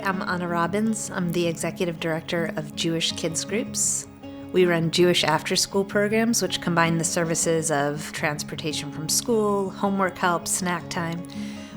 I'm Anna Robbins. I'm the Executive Director of Jewish Kids Groups. We run Jewish after-school programs, which combine the services of transportation from school, homework help, snack time,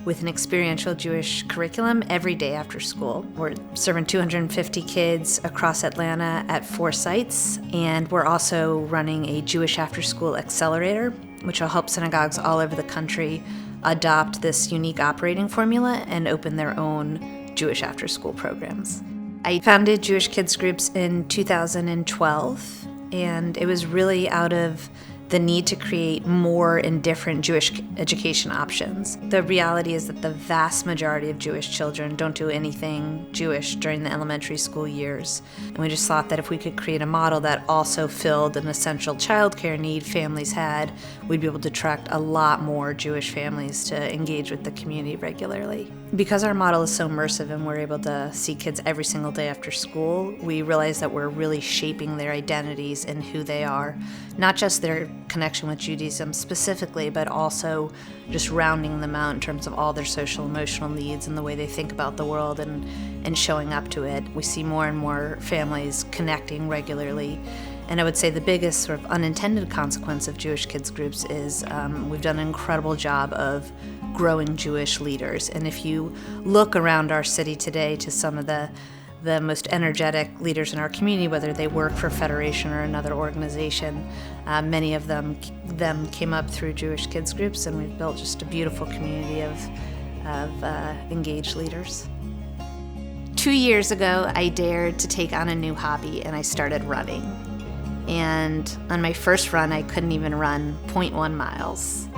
with an experiential Jewish curriculum every day after school. We're serving 250 kids across Atlanta at 4 sites, and we're also running a Jewish after-school accelerator, which will help synagogues all over the country adopt this unique operating formula and open their own Jewish after-school programs. I founded Jewish Kids Groups in 2012, and it was really out of the need to create more and different Jewish education options. The reality is that the vast majority of Jewish children don't do anything Jewish during the elementary school years. And we just thought that if we could create a model that also filled an essential childcare need families had, we'd be able to attract a lot more Jewish families to engage with the community regularly. Because our model is so immersive and we're able to see kids every single day after school, we realize that we're really shaping their identities and who they are, not just their connection with Judaism specifically, but also just rounding them out in terms of all their social emotional needs and the way they think about the world and showing up to it. We see more and more families connecting regularly. And I would say the biggest sort of unintended consequence of Jewish Kids Groups is we've done an incredible job of growing Jewish leaders. And if you look around our city today to some of the most energetic leaders in our community, whether they work for a federation or another organization, many of them came up through Jewish Kids Groups, and we've built just a beautiful community of engaged leaders. 2 years ago, I dared to take on a new hobby, and I started running. And on my first run, I couldn't even run 0.1 miles.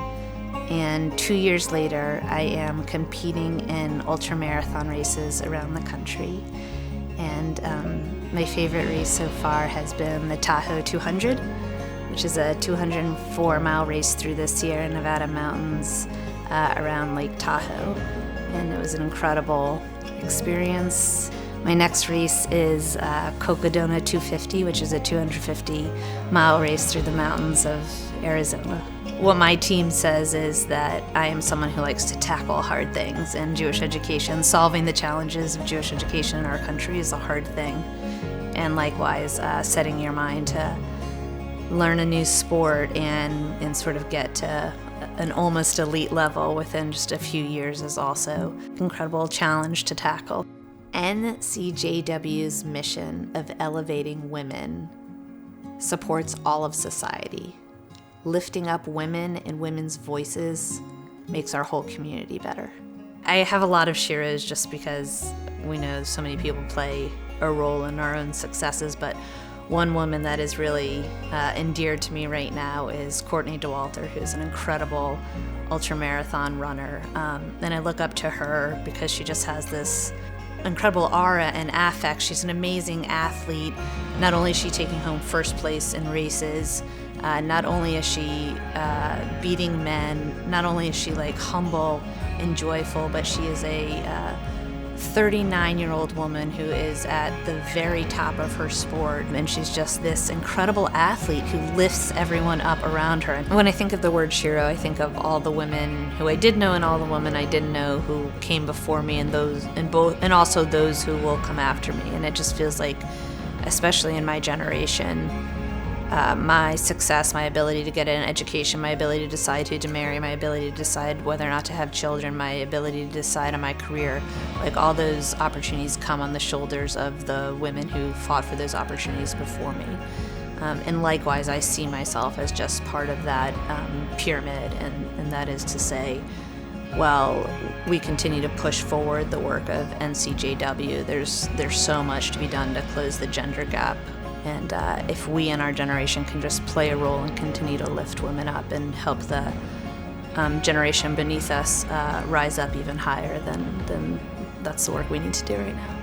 And 2 years later, I am competing in ultramarathon races around the country. And my favorite race so far has been the Tahoe 200, which is a 204-mile race through the Sierra Nevada mountains around Lake Tahoe. And it was an incredible experience. My next race is Cocodona 250, which is a 250-mile race through the mountains of Arizona. What my team says is that I am someone who likes to tackle hard things, and Jewish education, solving the challenges of Jewish education in our country is a hard thing. And likewise, setting your mind to learn a new sport and sort of get to an almost elite level within just a few years is also an incredible challenge to tackle. NCJW's mission of elevating women supports all of society. Lifting up women and women's voices makes our whole community better. I have a lot of Sheros just because we know so many people play a role in our own successes, but one woman that is really endeared to me right now is Courtney DeWalter, who's an incredible ultramarathon runner. And I look up to her because she just has this incredible aura and affect. She's an amazing athlete. Not only is she taking home first place in races, not only is she beating men, not only is she like humble and joyful, but she is a 39-year-old woman who is at the very top of her sport, and she's just this incredible athlete who lifts everyone up around her. And when I think of the word Shero, I think of all the women who I did know and all the women I didn't know who came before me, and also those who will come after me. And it just feels like, especially in my generation, my success, my ability to get an education, my ability to decide who to marry, my ability to decide whether or not to have children, my ability to decide on my career, like all those opportunities come on the shoulders of the women who fought for those opportunities before me. And likewise, I see myself as just part of that pyramid, and that is to say, well, we continue to push forward the work of NCJW. There's so much to be done to close the gender gap. And if we in our generation can just play a role and continue to lift women up and help the generation beneath us rise up even higher, then that's the work we need to do right now.